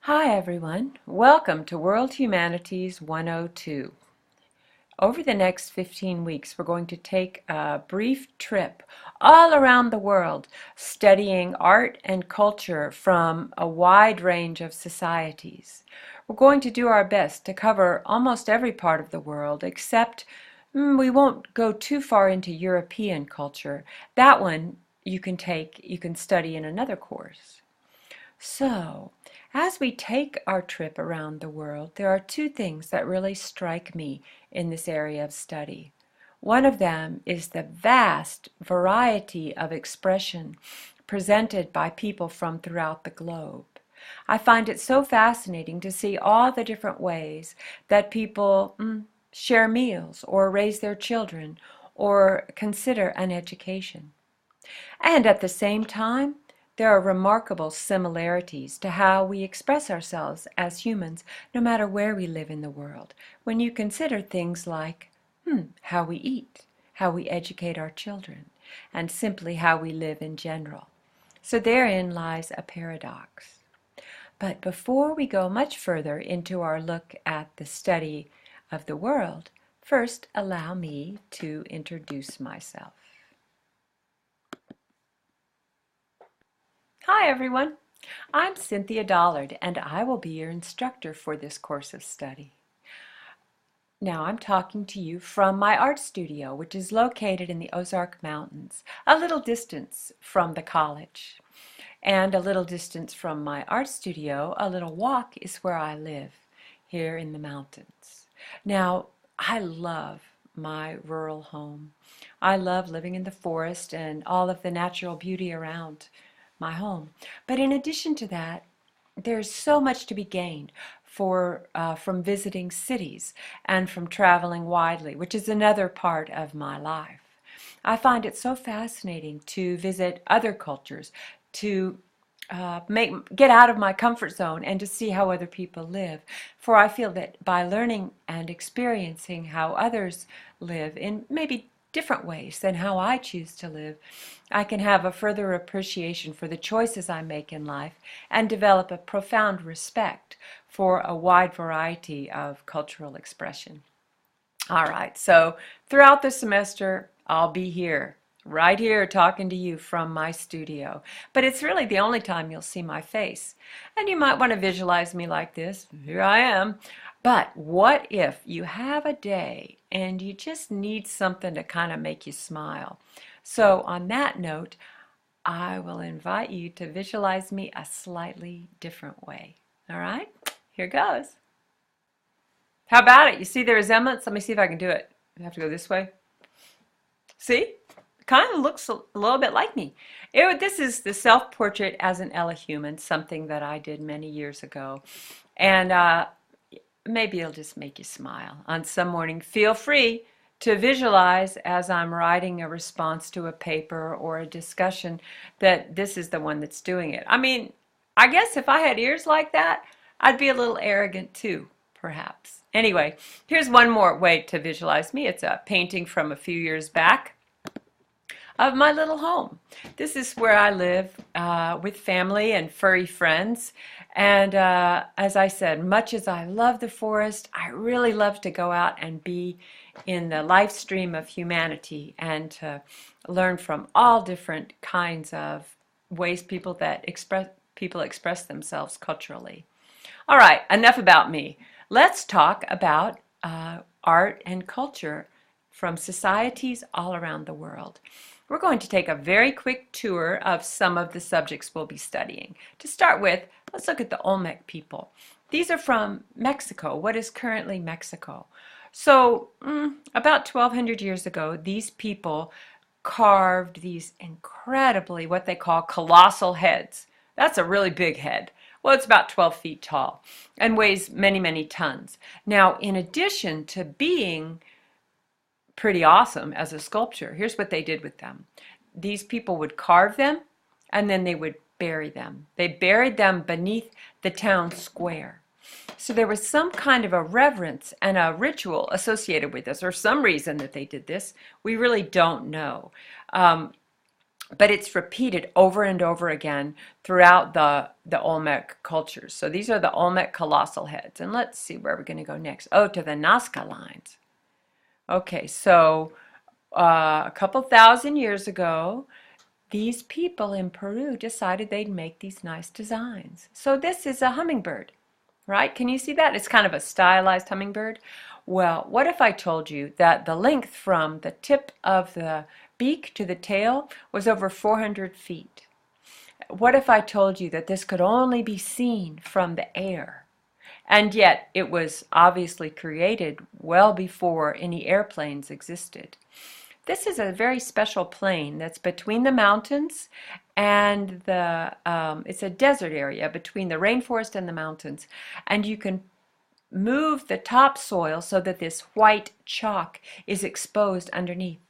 Hi everyone, welcome to World Humanities 102. Over the next 15 weeks we're going to take a brief trip all around the world studying art and culture from a wide range of societies. We're going to do our best to cover almost every part of the world except we won't go too far into European culture. That one you can study in another course. So, as we take our trip around the world, there are two things that really strike me in this area of study. One of them is the vast variety of expression presented by people from throughout the globe. I find it so fascinating to see all the different ways that people share meals or raise their children or consider an education. And at the same time, there are remarkable similarities to how we express ourselves as humans, no matter where we live in the world, when you consider things like how we eat, how we educate our children, and simply how we live in general. So therein lies a paradox. But before we go much further into our look at the study of the world, first allow me to introduce myself. Hi everyone, I'm Cynthia Dollard and I will be your instructor for this course of study. Now I'm talking to you from my art studio, which is located in the Ozark Mountains, a little distance from the college. And a little distance from my art studio, a little walk, is where I live, here in the mountains. Now, I love my rural home. I love living in the forest and all of the natural beauty around my home. But in addition to that, there's so much to be gained from visiting cities and from traveling widely, which is another part of my life. I find it so fascinating to visit other cultures, to get out of my comfort zone and to see how other people live. For I feel that by learning and experiencing how others live in maybe different ways than how I choose to live, I can have a further appreciation for the choices I make in life and develop a profound respect for a wide variety of cultural expression. All right, so throughout the semester, I'll be here, right here, talking to you from my studio. But it's really the only time you'll see my face. And you might want to visualize me like this. Here I am. But what if you have a day and you just need something to kind of make you smile? So on that note, I will invite you to visualize me a slightly different way. All right, here goes. How about it? You see the resemblance? Let me see if I can do it. I have to go this way. See? It kind of looks a little bit like me. This is the self-portrait as an Elohim, something that I did many years ago. And maybe it'll just make you smile. On some morning, feel free to visualize as I'm writing a response to a paper or a discussion that this is the one that's doing it. I mean, I guess if I had ears like that, I'd be a little arrogant too, perhaps. Anyway, here's one more way to visualize me. It's a painting from a few years back of my little home. This is where I live with family and furry friends. And as I said, much as I love the forest, I really love to go out and be in the life stream of humanity and to learn from all different kinds of ways people express themselves culturally. All right, enough about me. Let's talk about art and culture from societies all around the world. We're going to take a very quick tour of some of the subjects we'll be studying. To start with, let's look at the Olmec people. These are from Mexico, what is currently Mexico. So about 1,200 years ago, these people carved these incredibly, what they call colossal heads. That's a really big head. Well, it's about 12 feet tall and weighs many, many tons. Now, in addition to being pretty awesome as a sculpture, here's what they did with them. These people would carve them and then they would bury them. They buried them beneath the town square. So there was some kind of a reverence and a ritual associated with this, or some reason that they did this. We really don't know. but it's repeated over and over again throughout the Olmec cultures. So these are the Olmec colossal heads. And let's see where we're going to go next. Oh, to the Nazca lines. Okay, so a couple thousand years ago, these people in Peru decided they'd make these nice designs. So this is a hummingbird, right? Can you see that? It's kind of a stylized hummingbird. Well, what if I told you that the length from the tip of the beak to the tail was over 400 feet? What if I told you that this could only be seen from the air? And yet it was obviously created well before any airplanes existed. This is a very special plain that's between the mountains and it's a desert area between the rainforest and the mountains. And you can move the topsoil so that this white chalk is exposed underneath.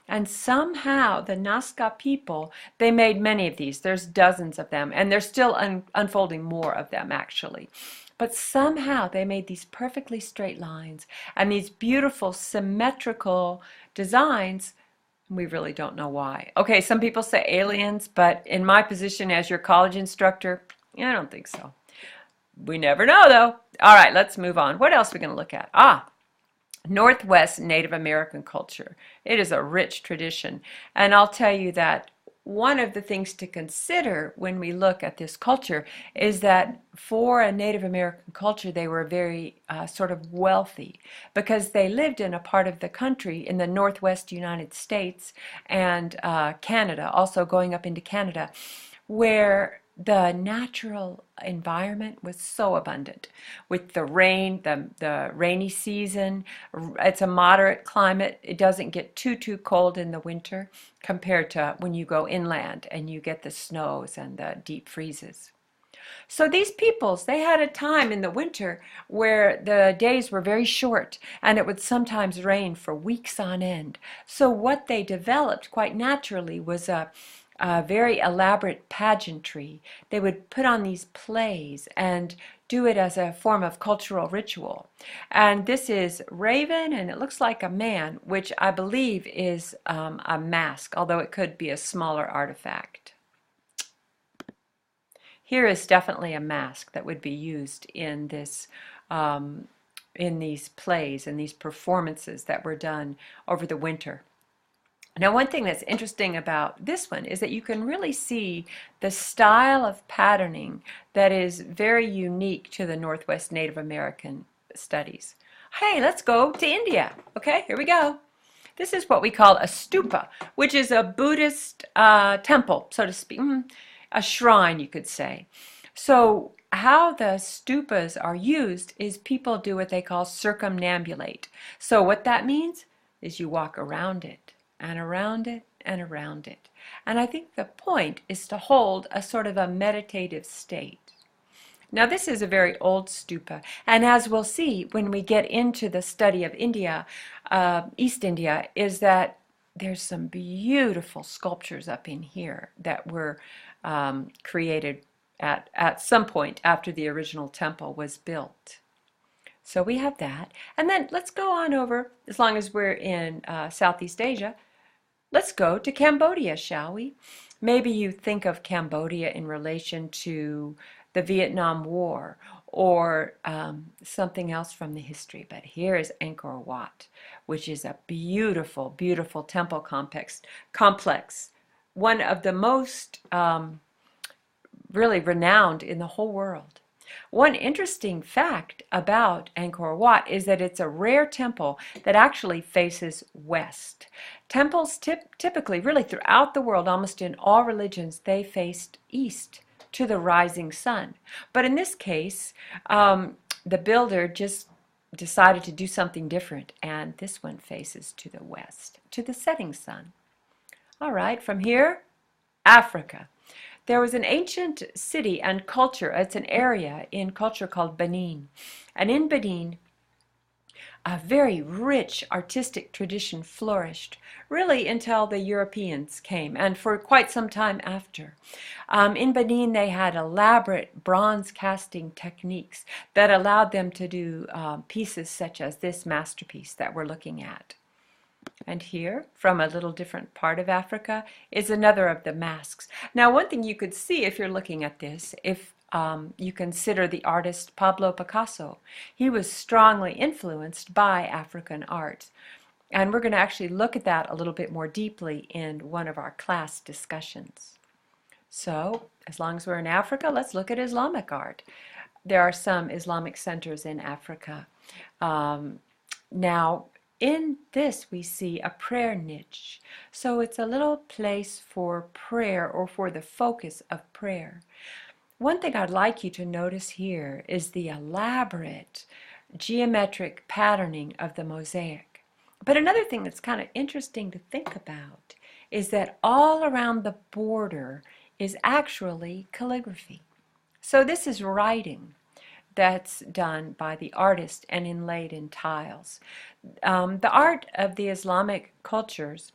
And somehow the Nazca people, they made many of these. There's dozens of them, and they're still unfolding more of them actually. But somehow they made these perfectly straight lines and these beautiful symmetrical designs. We really don't know why. Okay, some people say aliens, but in my position as your college instructor, I don't think so. We never know though. All right, let's move on. What else are we going to look at? Northwest Native American culture. It is a rich tradition. And I'll tell you that one of the things to consider when we look at this culture is that for a Native American culture, they were very sort of wealthy because they lived in a part of the country in the Northwest United States and Canada, also going up into Canada, where the natural environment was so abundant with the rain, the rainy season. It's a moderate climate. It doesn't get too cold in the winter compared to when you go inland and you get the snows and the deep freezes. So these peoples, they had a time in the winter where the days were very short and it would sometimes rain for weeks on end. So what they developed quite naturally was a very elaborate pageantry. They would put on these plays and do it as a form of cultural ritual. And this is Raven, and it looks like a man, which I believe is a mask, although it could be a smaller artifact. Here is definitely a mask that would be used in this in these plays and these performances that were done over the winter. Now, one thing that's interesting about this one is that you can really see the style of patterning that is very unique to the Northwest Native American studies. Hey, let's go to India. Okay, here we go. This is what we call a stupa, which is a Buddhist temple, so to speak, a shrine, you could say. So how the stupas are used is people do what they call circumambulate. So what that means is you walk around it and around it and around it. And I think the point is to hold a sort of a meditative state. Now this is a very old stupa, and as we'll see when we get into the study of India, East India, is that there's some beautiful sculptures up in here that were created at some point after the original temple was built. So we have that, and then let's go on over, as long as we're in Southeast Asia, let's go to Cambodia, shall we? Maybe you think of Cambodia in relation to the Vietnam War or something else from the history. But here is Angkor Wat, which is a beautiful, beautiful temple complex, one of the most really renowned in the whole world. One interesting fact about Angkor Wat is that it's a rare temple that actually faces west. Temples typically, really throughout the world, almost in all religions, they faced east to the rising sun. But in this case, the builder just decided to do something different, and this one faces to the west, to the setting sun. All right, from here, Africa. There was an ancient city and culture, it's an area in culture called Benin. And in Benin, a very rich artistic tradition flourished, really until the Europeans came, and for quite some time after. In Benin, they had elaborate bronze casting techniques that allowed them to do pieces such as this masterpiece that we're looking at. And here, from a little different part of Africa, is another of the masks. Now, one thing you could see if you're looking at this, if you consider the artist Pablo Picasso, he was strongly influenced by African art. And we're going to actually look at that a little bit more deeply in one of our class discussions. So, as long as we're in Africa, let's look at Islamic art. There are some Islamic centers in Africa. Now, in this we see a prayer niche. So it's a little place for prayer, or for the focus of prayer. One thing I'd like you to notice here is the elaborate geometric patterning of the mosaic. But another thing that's kind of interesting to think about is that all around the border is actually calligraphy. So this is writing that's done by the artist and inlaid in tiles. The art of the Islamic cultures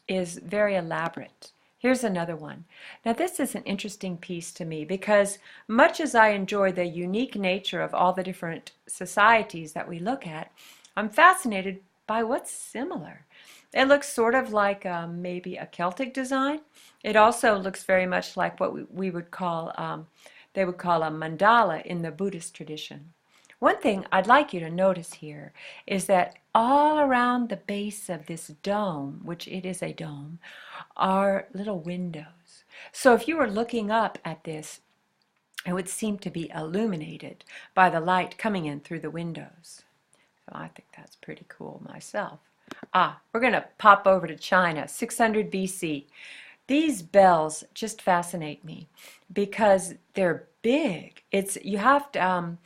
is very elaborate. Here's another one. Now this is an interesting piece to me because much as I enjoy the unique nature of all the different societies that we look at, I'm fascinated by what's similar. It looks sort of like maybe a Celtic design. It also looks very much like what we would call they would call a mandala in the Buddhist tradition. One thing I'd like you to notice here is that all around the base of this dome, which it is a dome, are little windows. So if you were looking up at this, it would seem to be illuminated by the light coming in through the windows. So I think that's pretty cool myself. We're going to pop over to China, 600 BC. These bells just fascinate me because they're big. You have to,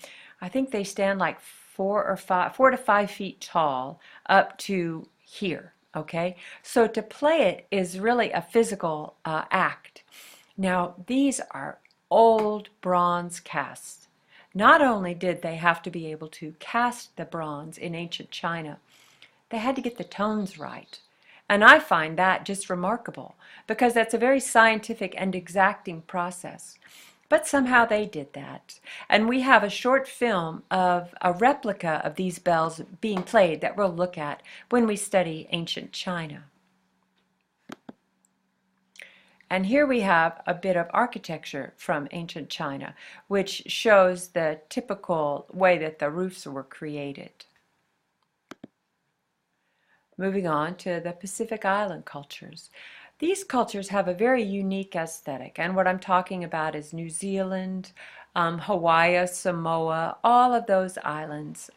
I think they stand like 4 to 5 feet tall up to here, okay? So to play it is really a physical act. Now, these are old bronze casts. Not only did they have to be able to cast the bronze in ancient China, they had to get the tones right. And I find that just remarkable because that's a very scientific and exacting process. But somehow they did that. And we have a short film of a replica of these bells being played that we'll look at when we study ancient China. And here we have a bit of architecture from ancient China, which shows the typical way that the roofs were created. Moving on to the Pacific Island cultures. These cultures have a very unique aesthetic, and what I'm talking about is New Zealand, Hawaii, Samoa, all of those islands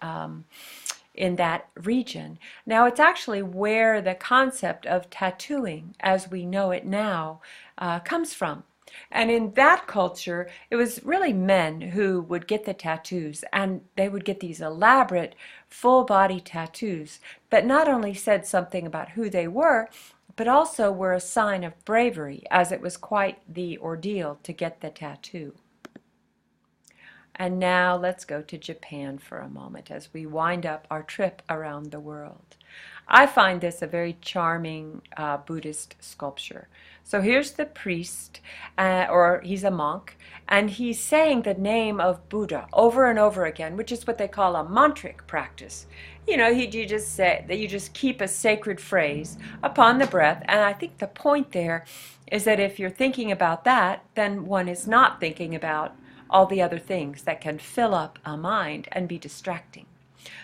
in that region. Now, it's actually where the concept of tattooing, as we know it now, comes from. And in that culture, it was really men who would get the tattoos, and they would get these elaborate full-body tattoos that not only said something about who they were, but also were a sign of bravery, as it was quite the ordeal to get the tattoo. And now let's go to Japan for a moment as we wind up our trip around the world. I find this a very charming Buddhist sculpture. So here's the priest, or he's a monk, and he's saying the name of Buddha over and over again, which is what they call a mantric practice. You know, you just say that you just keep a sacred phrase upon the breath, and I think the point there is that if you're thinking about that, then one is not thinking about all the other things that can fill up a mind and be distracting.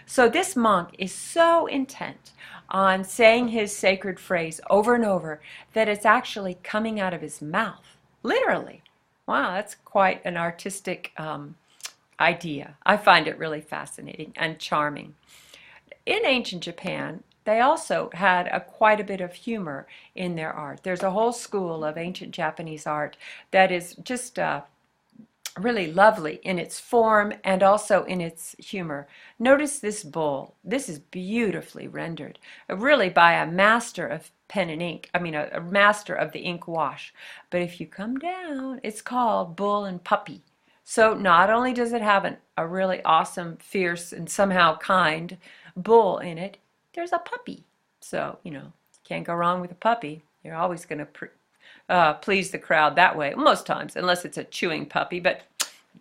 So this monk is so intent on saying his sacred phrase over and over that it's actually coming out of his mouth, literally. Wow, that's quite an artistic idea. I find it really fascinating and charming. In ancient Japan, they also had quite a bit of humor in their art. There's a whole school of ancient Japanese art that is just really lovely in its form and also in its humor. Notice this bull. This is beautifully rendered, really by a master of pen and ink. I mean, a master of the ink wash. But if you come down, it's called Bull and Puppy. So not only does it have a really awesome, fierce, and somehow kind bull in it, there's a puppy. So, you know, can't go wrong with a puppy. You're always going to please the crowd that way, most times, unless it's a chewing puppy, but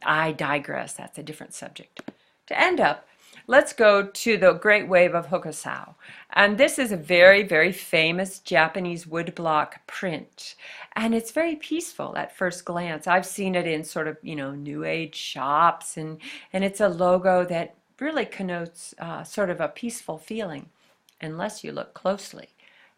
I digress. That's a different subject. To end up, let's go to the Great Wave of Hokusau. And this is a very, very famous Japanese woodblock print. And it's very peaceful at first glance. I've seen it in sort of, New Age shops, and it's a logo that really connotes sort of a peaceful feeling, unless you look closely.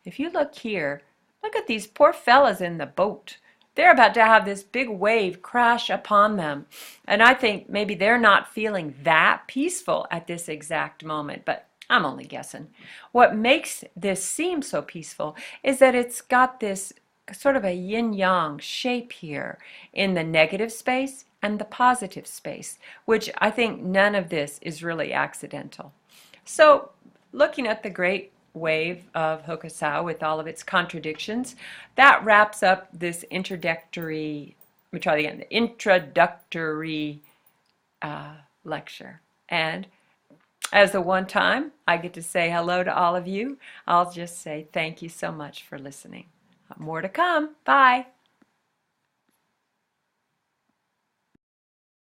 If you look here, look at these poor fellas in the boat. They're about to have this big wave crash upon them. And I think maybe they're not feeling that peaceful at this exact moment, but I'm only guessing. What makes this seem so peaceful is that it's got this sort of a yin-yang shape here in the negative space and the positive space, which I think none of this is really accidental. So looking at the Great Wave of Hokusau with all of its contradictions, that wraps up this introductory, let me try it again, the introductory lecture. And as the one time I get to say hello to all of you, I'll just say thank you so much for listening. More to come. Bye.